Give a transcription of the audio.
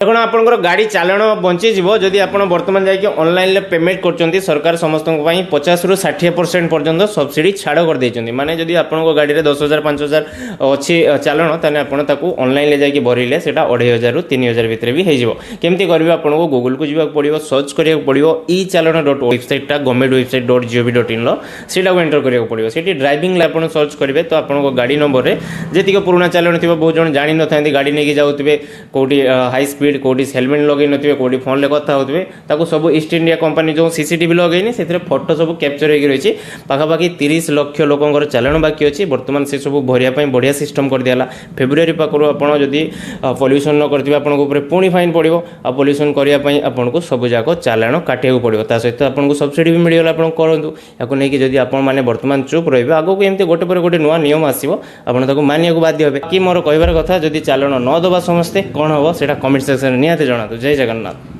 देखो आपंकर गाड़ी चालाण बंचीज जदि आप बर्तमान जाकि ऑनलाइन पेमेंट कर सरकार समस्त 50 ରୁ 60% पर्यंत सब्सिडी छाड़ कर देते माने जदि आपको गाड़ी में 10,000 5,000 अच्छी चालाण ताने आपको ऑनलाइन जाकि भरले से 2,500 ରୁ 3,000 भितर भी हो केमती करेंगे आपको गूगल को जावाक पड़ो सर्च करा पड़ो ई चालाण डट वेबसाइटा गवर्नमेंट वेबसाइट .gov.in से एंटर करा पड़ो से ड्राइविंग आप सर्च करेंगे तो आपको गाड़ी नंबर में जी पुराना चालाण थी बहुत जन जानी न था गाड़ी नहीं जाऊे कौटी हाई स्पीड कौटी हेलमेट लगे थे कौटी फोन कथा हो सब ईस्ट इंडिया कंपनी जो सीसीटीवी लगेनी से फोटो सब कैप्चर हो रही पाखापाखि 30 लाख लोकर चालाण बाकी अच्छी बर्तमान से सब भरिया बढ़िया सिस्टम कर दिया फेब्रुआरी पाखु आपड़ जदि पल्यूसन न करते आपको पुणी फाइन पड़ो आ पल्यूसन करने आपको सब जाक चालाण काटा पड़ो सहित आपको सब्सिडी भी मिलगला आप करूँ या नहीं जदि आपने बर्तमान चुप रही आगे एमती गोटे पर गोटे नुआ नियम आसो आप मानिया बाध्य हे कि मोर कहबार कथा जदि चालाण न दबा समस्ते कौन हम से कमेंट सेक्शन निहाती जनातु। जय जगन्नाथ।